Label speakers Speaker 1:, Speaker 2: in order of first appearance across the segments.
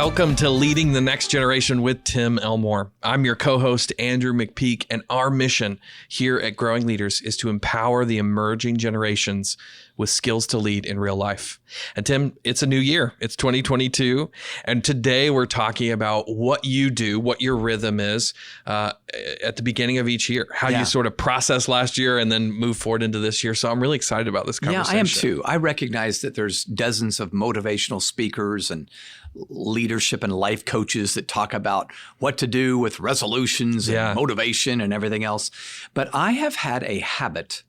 Speaker 1: Welcome to Leading the Next Generation with Tim Elmore. I'm your co-host, Andrew McPeak, and our mission here at Growing Leaders is to empower the emerging generations with skills to lead in real life. And Tim, it's a new year. It's 2022. And today we're talking about what you do, what your rhythm is at the beginning of each year, how you sort of process last year and then move forward into this year. So I'm really excited about this conversation.
Speaker 2: Yeah, I am too. I recognize that there's dozens of motivational speakers and leadership and life coaches that talk about what to do with resolutions and motivation and everything else. But I have had a habit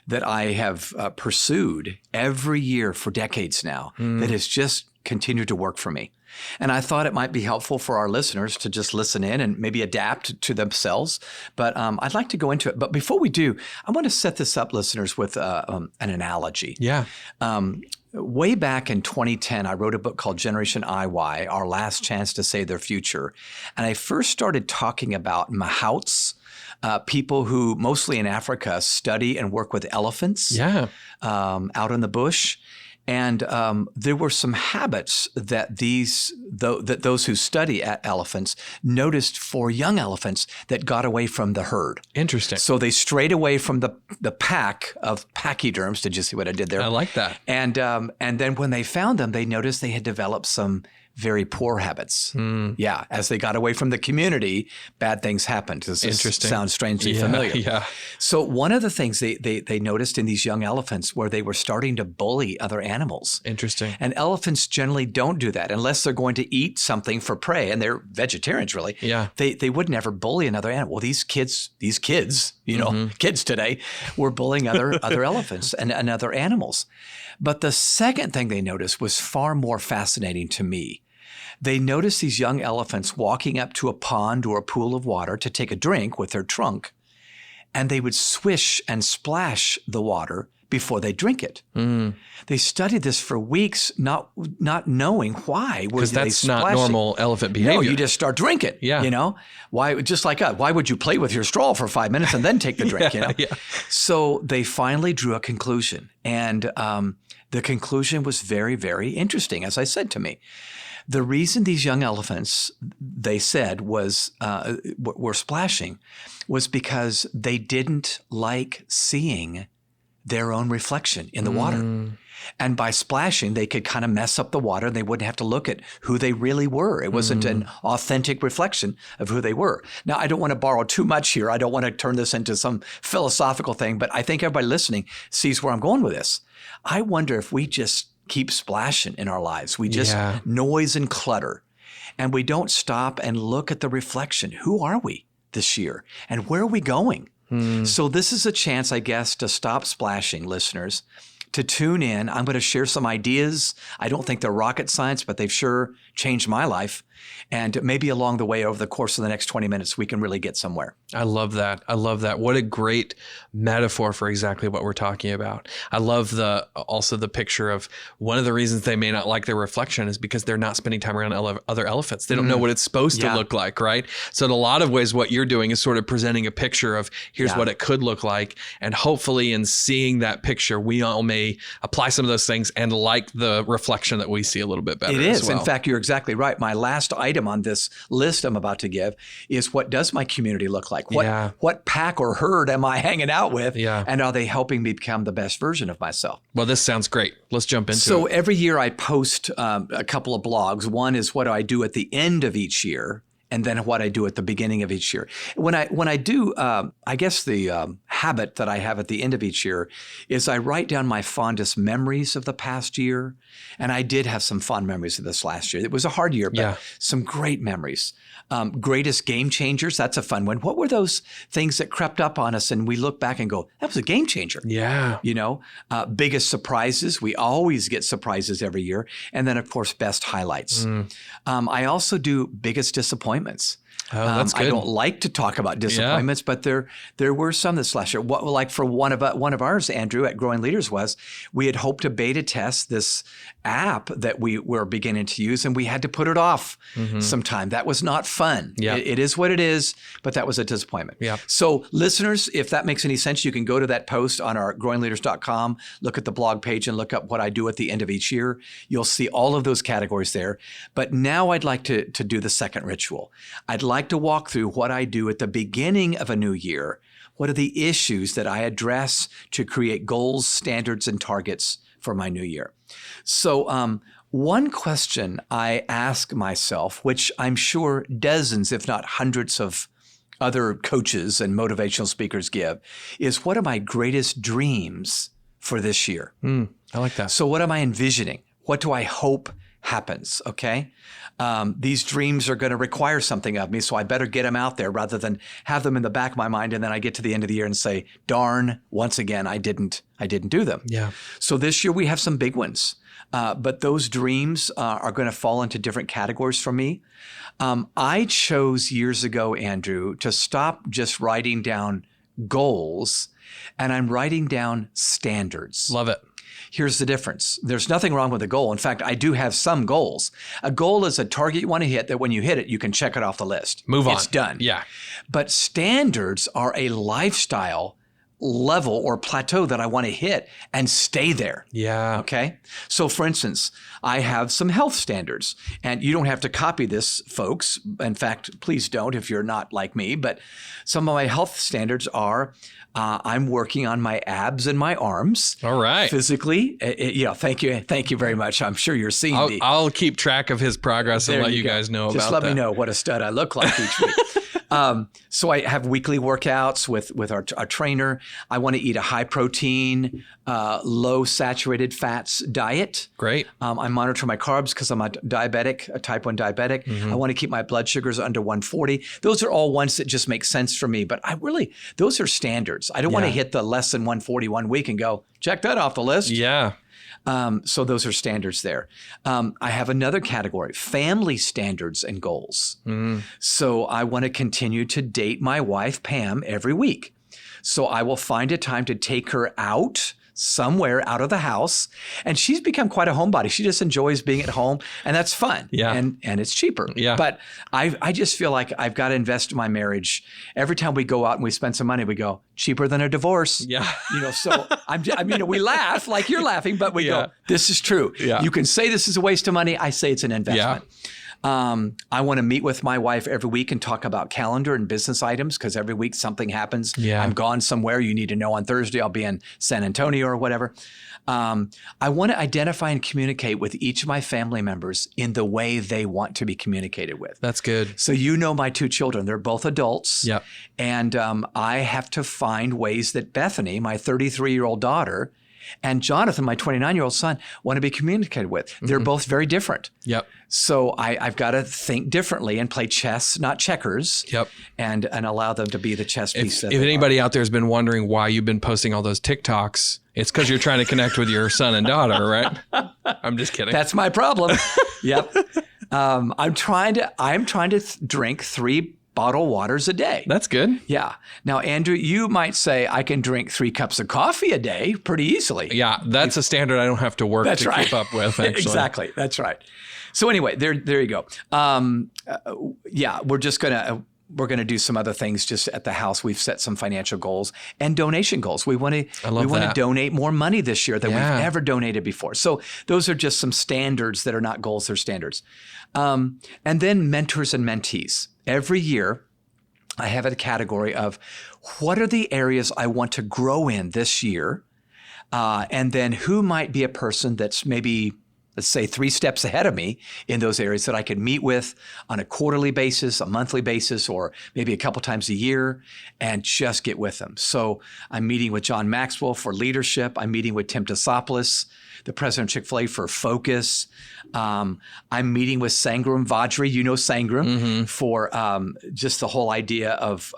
Speaker 2: that I have pursued every year for decades now that has just continued to work for me. And I thought it might be helpful for our listeners to just listen in and maybe adapt to themselves. But I'd like to go into it. But before we do, I want to set this up, listeners, with an analogy.
Speaker 1: Yeah.
Speaker 2: Way back in 2010, I wrote a book called Generation IY, Our Last Chance to Save Their Future. And I first started talking about mahouts, people who mostly in Africa study and work with elephants out in the bush. And there were some habits that those who study elephants noticed for young elephants that got away from the herd.
Speaker 1: Interesting.
Speaker 2: So they strayed away from the pack of pachyderms. Did you see what I did there?
Speaker 1: I like that.
Speaker 2: And then when they found them, they noticed they had developed some very poor habits. Yeah, as they got away from the community, bad things happened. This sounds strangely familiar.
Speaker 1: Yeah.
Speaker 2: So one of the things they noticed in these young elephants were they were starting to bully other animals.
Speaker 1: Interesting.
Speaker 2: And elephants generally don't do that unless they're going to eat something for prey, and they're vegetarians really.
Speaker 1: Yeah.
Speaker 2: They would never bully another animal. Well, these kids, kids today were bullying other elephants and other animals. But the second thing they noticed was far more fascinating to me. They noticed these young elephants walking up to a pond or a pool of water to take a drink with their trunk, and they would swish and splash the water before they drink it. They studied this for weeks, not knowing why.
Speaker 1: Because that's not normal elephant behavior.
Speaker 2: No, you just start drinking.
Speaker 1: Yeah.
Speaker 2: Why? Just like us. Why would you play with your straw for 5 minutes and then take the drink? So they finally drew a conclusion, and the conclusion was very, very interesting, as I said to me. The reason these young elephants, they said, were splashing was because they didn't like seeing their own reflection in the water. And by splashing, they could kind of mess up the water and they wouldn't have to look at who they really were. It wasn't an authentic reflection of who they were. Now, I don't want to borrow too much here. I don't want to turn this into some philosophical thing, but I think everybody listening sees where I'm going with this. I wonder if we just keep splashing in our lives. We just noise and clutter, and we don't stop and look at the reflection. Who are we this year, and where are we going? So this is a chance, I guess, to stop splashing, listeners, to tune in. I'm going to share some ideas. I don't think they're rocket science, but they've sure changed my life. And maybe along the way, over the course of the next 20 minutes, we can really get somewhere.
Speaker 1: I love that. I love that. What a great metaphor for exactly what we're talking about. I love also the picture of one of the reasons they may not like their reflection is because they're not spending time around other elephants. They don't know what it's supposed to look like, right? So in a lot of ways, what you're doing is sort of presenting a picture of here's what it could look like. And hopefully in seeing that picture, we all may apply some of those things and like the reflection that we see a little bit better.
Speaker 2: It is.
Speaker 1: As well.
Speaker 2: In fact, you're exactly right. My last item on this list I'm about to give is, what does my community look like? What pack or herd am I hanging out with? And are they helping me become the best version of myself?
Speaker 1: Well, this sounds great. Let's jump into it.
Speaker 2: So every year I post a couple of blogs. One is what do I do at the end of each year, and then what I do at the beginning of each year. When I do, I guess the habit that I have at the end of each year is I write down my fondest memories of the past year. And I did have some fond memories of this last year. It was a hard year, but some great memories. Greatest game changers, that's a fun one. What were those things that crept up on us and we look back and go, that was a game changer?
Speaker 1: Yeah.
Speaker 2: Biggest surprises. We always get surprises every year. And then, of course, best highlights. I also do biggest disappointments.
Speaker 1: Oh, that's good.
Speaker 2: I don't like to talk about disappointments, but there were some this last year. What, like for one of ours, Andrew, at Growing Leaders was we had hoped to beta test this app that we were beginning to use, and we had to put it off some time. That was not fun.
Speaker 1: Yeah.
Speaker 2: It is what it is, but that was a disappointment.
Speaker 1: Yeah.
Speaker 2: So listeners, if that makes any sense, you can go to that post on our growingleaders.com, look at the blog page and look up what I do at the end of each year. You'll see all of those categories there. But now I'd like to do the second ritual. I'd like to walk through what I do at the beginning of a new year. What are the issues that I address to create goals, standards, and targets for my new year? So one question I ask myself, which I'm sure dozens, if not hundreds of other coaches and motivational speakers give, is what are my greatest dreams for this year?
Speaker 1: I like that.
Speaker 2: So what am I envisioning? What do I hope happens? Okay. These dreams are going to require something of me, so I better get them out there rather than have them in the back of my mind. And then I get to the end of the year and say, darn, once again, I didn't do them.
Speaker 1: Yeah.
Speaker 2: So this year we have some big ones. But those dreams are going to fall into different categories for me. I chose years ago, Andrew, to stop just writing down goals, and I'm writing down standards.
Speaker 1: Love it.
Speaker 2: Here's the difference. There's nothing wrong with a goal. In fact, I do have some goals. A goal is a target you want to hit that when you hit it, you can check it off the list.
Speaker 1: Move on.
Speaker 2: It's done.
Speaker 1: Yeah.
Speaker 2: But standards are a lifestyle level or plateau that I want to hit and stay there.
Speaker 1: Yeah.
Speaker 2: Okay. So for instance, I have some health standards, and you don't have to copy this, folks. In fact, please don't if you're not like me, but some of my health standards are I'm working on my abs and my arms.
Speaker 1: All right.
Speaker 2: Physically. Thank you. Thank you very much. I'm sure you're seeing me.
Speaker 1: I'll keep track of his progress and let you guys know about that.
Speaker 2: Just let me know what a stud I look like each week. So I have weekly workouts with our trainer. I want to eat a high protein, low saturated fats diet.
Speaker 1: Great.
Speaker 2: I monitor my carbs because I'm a diabetic, a type 1 diabetic. I want to keep my blood sugars under 140. Those are all ones that just make sense for me. But those are standards. I don't want to hit the less than 140 1 week and go, check that off the list.
Speaker 1: Yeah.
Speaker 2: So those are standards there. I have another category, family standards and goals. So I want to continue to date my wife, Pam, every week. So I will find a time to take her out somewhere out of the house. And she's become quite a homebody. She just enjoys being at home, and that's fun.
Speaker 1: Yeah.
Speaker 2: And it's cheaper.
Speaker 1: Yeah.
Speaker 2: But I just feel like I've got to invest in my marriage. Every time we go out and we spend some money, we go, cheaper than a divorce.
Speaker 1: Yeah.
Speaker 2: So we laugh like you're laughing, but we go, this is true.
Speaker 1: Yeah.
Speaker 2: You can say this is a waste of money. I say it's an investment. I want to meet with my wife every week and talk about calendar and business items because every week something happens.
Speaker 1: Yeah.
Speaker 2: I'm gone somewhere. You need to know on Thursday I'll be in San Antonio or whatever. I want to identify and communicate with each of my family members in the way they want to be communicated with.
Speaker 1: That's good.
Speaker 2: So my 2 children, they're both adults.
Speaker 1: Yep.
Speaker 2: And I have to find ways that Bethany, my 33-year-old daughter, and Jonathan, my 29-year-old son, want to be communicated with. They're both very different.
Speaker 1: Yep.
Speaker 2: So I've got to think differently and play chess, not checkers.
Speaker 1: Yep.
Speaker 2: And allow them to be the chess piece.
Speaker 1: If anybody out there has been wondering why you've been posting all those TikToks, it's because you're trying to connect with your son and daughter, right? I'm just kidding.
Speaker 2: That's my problem. Yep. I'm trying to drink 3 bottled waters a day.
Speaker 1: That's good.
Speaker 2: Yeah. Now, Andrew, you might say I can drink 3 cups of coffee a day pretty easily.
Speaker 1: Yeah, that's a standard I don't have to work to keep up with, actually.
Speaker 2: Exactly. That's right. So anyway, there you go. We're going to do some other things just at the house. We've set some financial goals and donation goals. We want to donate more money this year than we've ever donated before. So those are just some standards that are not goals, they're standards. And then mentors and mentees. Every year, I have a category of what are the areas I want to grow in this year, and then who might be a person that's maybe, let's say, 3 steps ahead of me in those areas that I could meet with on a quarterly basis, a monthly basis, or maybe a couple times a year and just get with them. So I'm meeting with John Maxwell for leadership. I'm meeting with Tim Tassopoulos, the president of Chick-fil-A, for focus. I'm meeting with Sangram Vajri, Sangram, for just the whole idea of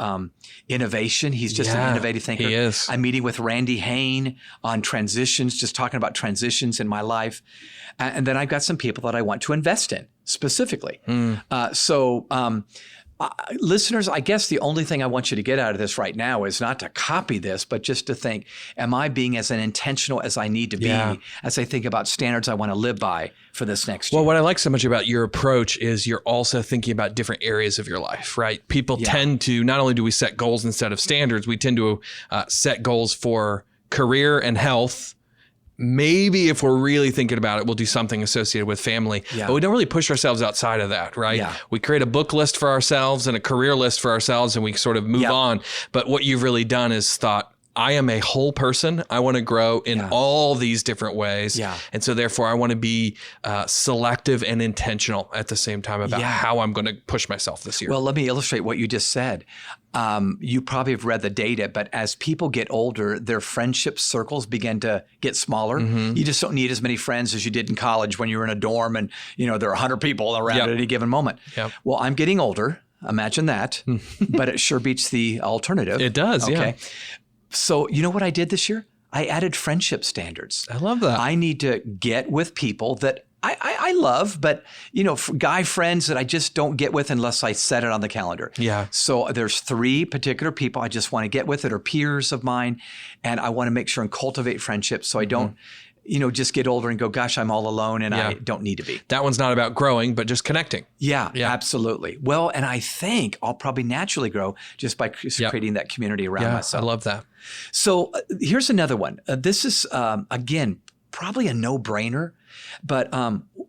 Speaker 2: innovation. He's just an innovative thinker.
Speaker 1: He is. I'm
Speaker 2: meeting with Randy Hain on transitions, just talking about transitions in my life. And then I've got some people that I want to invest in specifically. Listeners, I guess the only thing I want you to get out of this right now is not to copy this, but just to think, am I being as intentional as I need to be as I think about standards I want to live by for this next year?
Speaker 1: Well, what I like so much about your approach is you're also thinking about different areas of your life, right? People tend to, not only do we set goals instead of standards, we tend to set goals for career and health. Maybe if we're really thinking about it, we'll do something associated with family, but we don't really push ourselves outside of that, right? Yeah. We create a book list for ourselves and a career list for ourselves, and we sort of move on. But what you've really done is thought, I am a whole person. I want to grow in all these different ways. Yeah. And so therefore I want to be selective and intentional at the same time about how I'm going to push myself this year.
Speaker 2: Well, let me illustrate what you just said. You probably have read the data, but as people get older, their friendship circles begin to get smaller. You just don't need as many friends as you did in college when you were in a dorm and, there are 100 people around at any given moment. Well, I'm getting older. Imagine that. But it sure beats the alternative.
Speaker 1: It does,
Speaker 2: okay? So you know what I did this year? I added friendship standards.
Speaker 1: I love that.
Speaker 2: I need to get with people that I love, but guy friends that I just don't get with unless I set it on the calendar. Yeah. So there's 3 particular people I just want to get with that are peers of mine, and I want to make sure and cultivate friendships so I don't just get older and go, gosh, I'm all alone and I don't need to be.
Speaker 1: That one's not about growing, but just connecting.
Speaker 2: Yeah, absolutely. Well, and I think I'll probably naturally grow just by creating that community around myself.
Speaker 1: I love that.
Speaker 2: So here's another one. This is, again, probably a no-brainer, but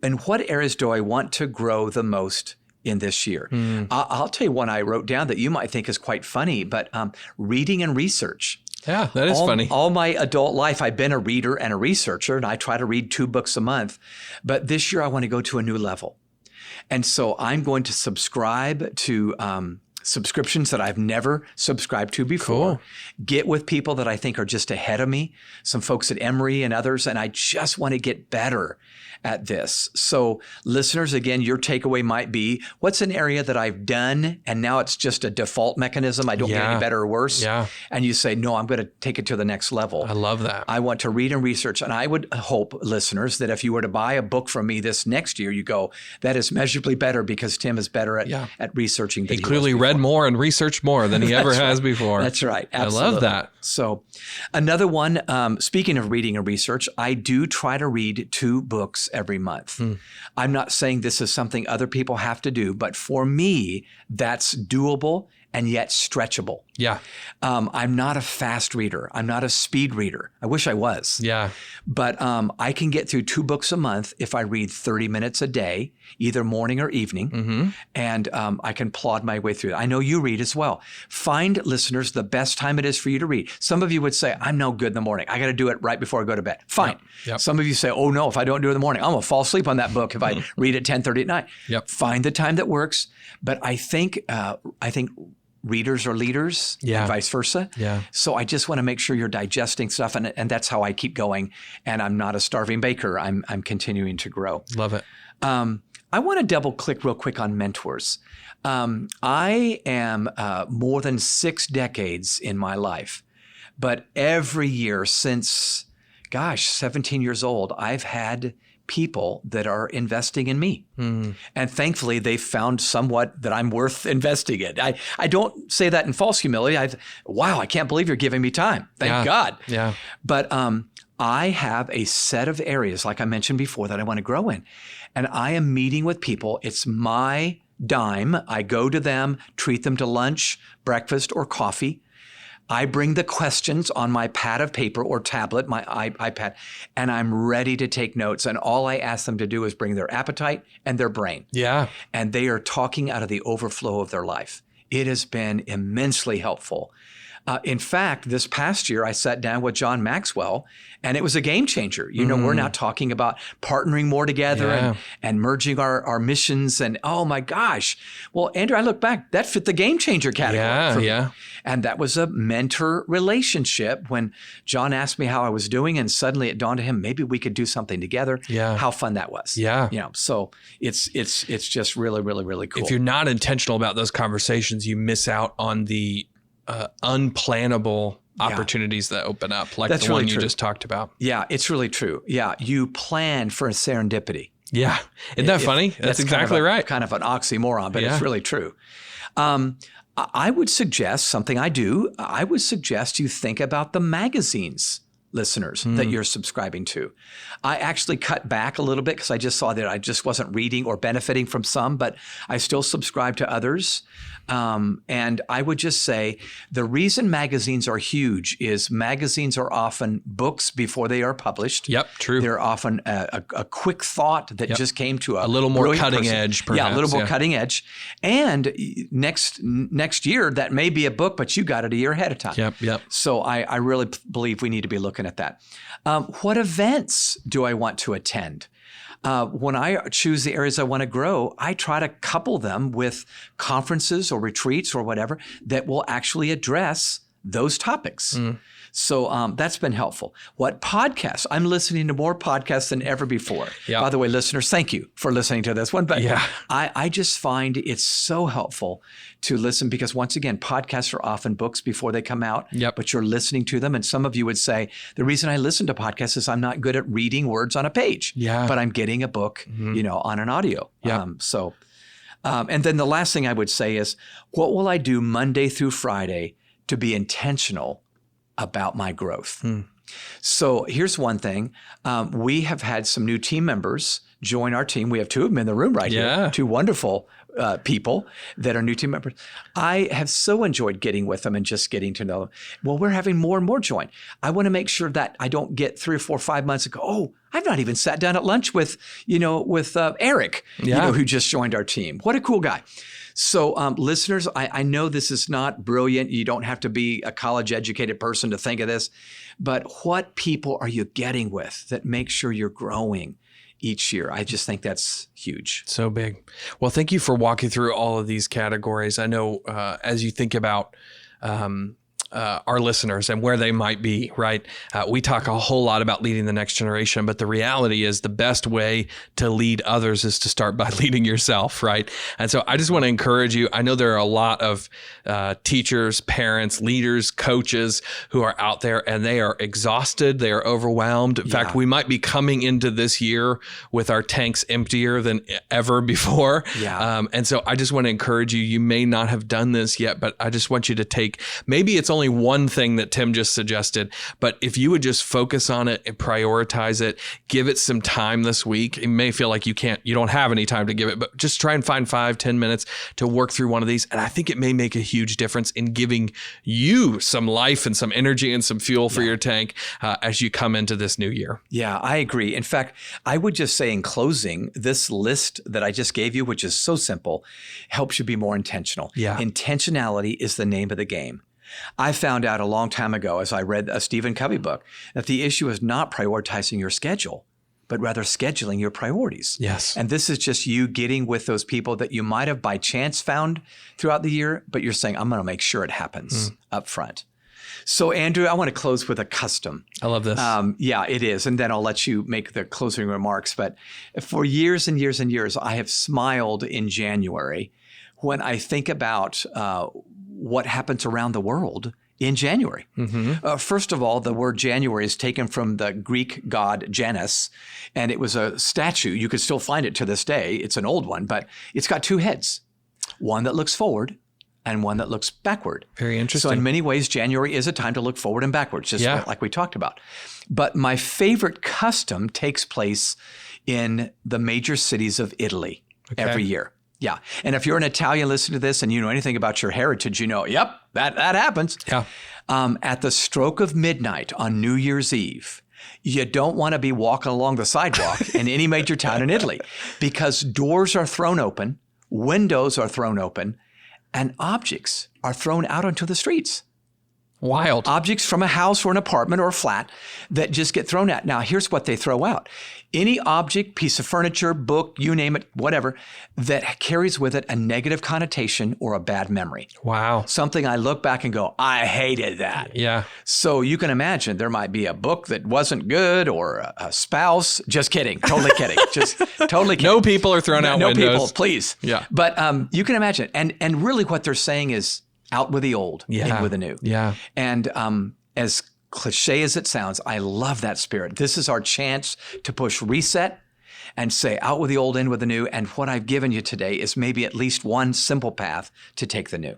Speaker 2: in what areas do I want to grow the most in this year? I'll tell you one I wrote down that you might think is quite funny, but reading and research.
Speaker 1: Yeah, that is funny.
Speaker 2: All my adult life, I've been a reader and a researcher, and I try to read 2 books a month. But this year, I want to go to a new level. And so I'm going to subscribe to subscriptions that I've never subscribed to before. Cool. Get with people that I think are just ahead of me, some folks at Emory and others, and I just want to get better at this. So listeners, again, your takeaway might be, what's an area that I've done and now it's just a default mechanism? I don't get any better or worse. Yeah. And you say, no, I'm going to take it to the next level.
Speaker 1: I love that.
Speaker 2: I want to read and research. And I would hope, listeners, that if you were to buy a book from me this next year, you go, that is measurably better because Tim is better at researching than
Speaker 1: he clearly read more and researched more than he ever has before.
Speaker 2: That's right. Absolutely.
Speaker 1: I love that.
Speaker 2: So another one, speaking of reading and research, I do try to read 2 books every month. I'm not saying this is something other people have to do, but for me, that's doable and yet stretchable. Yeah. I'm not a fast reader. I'm not a speed reader. I wish I was. Yeah. But I can get through 2 books a month if I read 30 minutes a day, either morning or evening, and I can plod my way through it. I know you read as well. Find, listeners, the best time it is for you to read. Some of you would say, I'm no good in the morning. I got to do it right before I go to bed. Fine. Yep. Some of you say, oh no, if I don't do it in the morning, I'm going to fall asleep on that book if I read at 10:30 at night. Yep. Find the time that works. But I think readers are leaders and vice versa. Yeah. So I just want to make sure you're digesting stuff, and that's how I keep going. And I'm not a starving baker. I'm continuing to grow.
Speaker 1: Love it.
Speaker 2: I want to double click real quick on mentors. I am more than 6 decades in my life, but every year since, 17 years old, I've had people that are investing in me. And thankfully, they've found somewhat that I'm worth investing in. I don't say that in false humility. I can't believe you're giving me time. Thank God. Yeah. But I have a set of areas, like I mentioned before, that I want to grow in. And I am meeting with people. It's my dime. I go to them, treat them to lunch, breakfast, or coffee. I bring the questions on my pad of paper or tablet, my iPad, and I'm ready to take notes. And all I ask them to do is bring their appetite and their brain. Yeah. And they are talking out of the overflow of their life. It has been immensely helpful. In fact, this past year, I sat down with John Maxwell, and it was a game changer. We're now talking about partnering more together and merging our missions. And oh my gosh. Well, Andrew, I look back, that fit the game changer category for me. And that was a mentor relationship when John asked me how I was doing, and suddenly it dawned on him, maybe we could do something together. Yeah. How fun that was. Yeah. So it's just really, really, really cool.
Speaker 1: If you're not intentional about those conversations, you miss out on the unplannable opportunities that open up, like that's the one you just talked about.
Speaker 2: Yeah, it's really true. Yeah, you plan for a serendipity.
Speaker 1: Yeah. Isn't that funny? That's exactly right.
Speaker 2: Kind of an oxymoron, but
Speaker 1: Yeah.
Speaker 2: it's really true. I would suggest something I do. I would suggest you think about the magazines, listeners, that you're subscribing to. I actually cut back a little bit because I just saw that I just wasn't reading or benefiting from some, but I still subscribe to others. And I would just say the reason magazines are huge is magazines are often books before they are published.
Speaker 1: Yep, true.
Speaker 2: They're often a quick thought that just came to a
Speaker 1: little more
Speaker 2: brilliant
Speaker 1: cutting
Speaker 2: person.
Speaker 1: edge, perhaps.
Speaker 2: Yeah, a little more cutting edge. And next year, that may be a book, but you got it a year ahead of time.
Speaker 1: Yep.
Speaker 2: So I really believe we need to be looking at that. What events do I want to attend? When I choose the areas I want to grow, I try to couple them with conferences or retreats or whatever that will actually address those topics. So that's been helpful. What podcasts? I'm listening to more podcasts than ever before.
Speaker 1: Yep.
Speaker 2: By the way, listeners, thank you for listening to this one. But
Speaker 1: Yeah.
Speaker 2: I just find it's so helpful to listen because once again, podcasts are often books before they come out,
Speaker 1: Yep.
Speaker 2: but you're listening to them. And some of you would say, the reason I listen to podcasts is I'm not good at reading words on a page,
Speaker 1: Yeah.
Speaker 2: but I'm getting a book, on an audio.
Speaker 1: Yep.
Speaker 2: And then the last thing I would say is, what will I do Monday through Friday to be intentional about my growth? So here's one thing. We have had some new team members join our team. We have two of them in the room right
Speaker 1: Yeah.
Speaker 2: here, two wonderful people that are new team members. I have so enjoyed getting with them and just getting to know them. Well, we're having more and more join. I want to make sure that I don't get 3 or 4 or 5 months and go, oh, I've not even sat down at lunch with Eric,
Speaker 1: Yeah.
Speaker 2: who just joined our team. What a cool guy. So listeners, I know this is not brilliant. You don't have to be a college educated person to think of this, but what people are you getting with that makes sure you're growing each year? I just think that's huge.
Speaker 1: So big. Well, thank you for walking through all of these categories. I know as you think about our listeners and where they might be, right? We talk a whole lot about leading the next generation, but the reality is the best way to lead others is to start by leading yourself, right? And so I just want to encourage you. I know there are a lot of teachers, parents, leaders, coaches who are out there and they are exhausted. They are overwhelmed. In fact, we might be coming into this year with our tanks emptier than ever before.
Speaker 2: Yeah.
Speaker 1: And so I just want to encourage you. You may not have done this yet, but I just want you to take, maybe it's only one thing that Tim just suggested, but if you would just focus on it and prioritize it, give it some time this week. It may feel like you don't have any time to give it, but just try and find 5-10 minutes to work through one of these. And I think it may make a huge difference in giving you some life and some energy and some fuel for your tank as you come into this new year.
Speaker 2: Yeah, I agree. In fact, I would just say in closing, this list that I just gave you, which is so simple, helps you be more intentional.
Speaker 1: Yeah.
Speaker 2: Intentionality is the name of the game. I found out a long time ago as I read a Stephen Covey book that the issue is not prioritizing your schedule, but rather scheduling your priorities.
Speaker 1: Yes.
Speaker 2: And this is just you getting with those people that you might have by chance found throughout the year, but you're saying, I'm going to make sure it happens up front. So Andrew, I want to close with a custom.
Speaker 1: I love this.
Speaker 2: Yeah, it is. And then I'll let you make the closing remarks. But for years and years and years, I have smiled in January when I think about what happens around the world in January. First of all, the word January is taken from the Greek god Janus, and it was a statue. You could still find it to this day. It's an old one, but it's got 2 heads, one that looks forward and one that looks backward.
Speaker 1: Very interesting.
Speaker 2: So in many ways, January is a time to look forward and backwards, just like we talked about. But my favorite custom takes place in the major cities of Italy every year. Yeah. And if you're an Italian listening to this and you know anything about your heritage, you know, yep, that happens.
Speaker 1: Yeah.
Speaker 2: At the stroke of midnight on New Year's Eve, you don't want to be walking along the sidewalk in any major town in Italy because doors are thrown open, windows are thrown open, and objects are thrown out onto the streets.
Speaker 1: Wild.
Speaker 2: Objects from a house or an apartment or a flat that just get thrown out. Now, here's what they throw out. Any object, piece of furniture, book, you name it, whatever, that carries with it a negative connotation or a bad memory.
Speaker 1: Wow.
Speaker 2: Something I look back and go, I hated that.
Speaker 1: Yeah.
Speaker 2: So you can imagine there might be a book that wasn't good or a spouse. Just kidding. Totally kidding. Just totally kidding.
Speaker 1: No people are thrown out
Speaker 2: No
Speaker 1: windows.
Speaker 2: people, please.
Speaker 1: Yeah.
Speaker 2: But you can imagine. And really what they're saying is out with the old, in with the new.
Speaker 1: Yeah.
Speaker 2: And as cliche as it sounds, I love that spirit. This is our chance to push reset and say, out with the old, in with the new. And what I've given you today is maybe at least one simple path to take the new.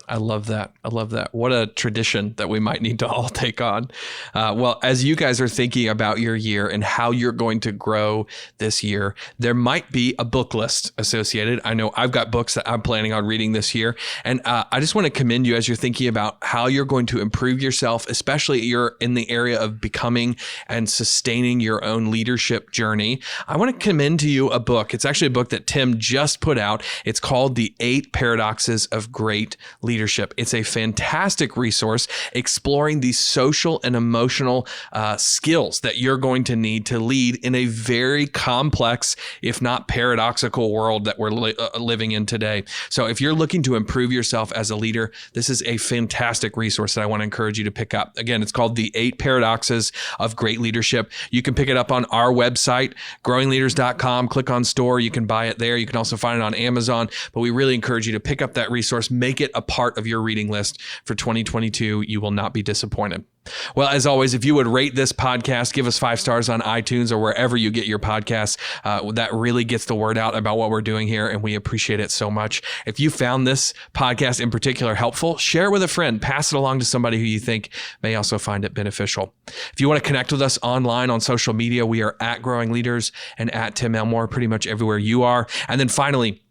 Speaker 1: I love that. I love that. What a tradition that we might need to all take on. Well, as you guys are thinking about your year and how you're going to grow this year, there might be a book list associated. I know I've got books that I'm planning on reading this year. And I just want to commend you as you're thinking about how you're going to improve yourself, especially you're in the area of becoming and sustaining your own leadership journey. I want to commend to you a book. It's actually a book that Tim just put out. It's called The 8 Paradoxes of Great Leadership. It's a fantastic resource exploring the social and emotional skills that you're going to need to lead in a very complex, if not paradoxical world that we're living in today. So if you're looking to improve yourself as a leader, this is a fantastic resource that I want to encourage you to pick up. Again, it's called The 8 Paradoxes of Great Leadership. You can pick it up on our website, growingleaders.com. Click on store. You can buy it there. You can also find it on Amazon. But we really encourage you to pick up that resource. Make it a part of your reading list for 2022. You will not be disappointed. Well, as always, if you would rate this podcast, give us 5 stars on iTunes or wherever you get your podcasts. That really gets the word out about what we're doing here, and we appreciate it so much. If you found this podcast in particular helpful, share it with a friend. Pass it along to somebody who you think may also find it beneficial. If you want to connect with us online on social media, we are at Growing Leaders and at Tim Elmore, pretty much everywhere you are. And then finally,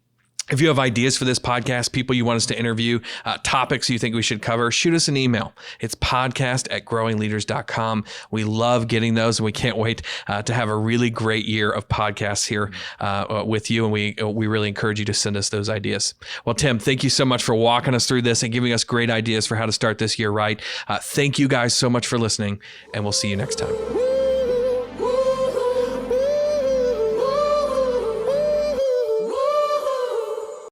Speaker 1: if you have ideas for this podcast, people you want us to interview, topics you think we should cover, shoot us an email. It's podcast@growingleaders.com. We love getting those, and we can't wait to have a really great year of podcasts here with you. And we really encourage you to send us those ideas. Well, Tim, thank you so much for walking us through this and giving us great ideas for how to start this year right. Thank you guys so much for listening, and we'll see you next time.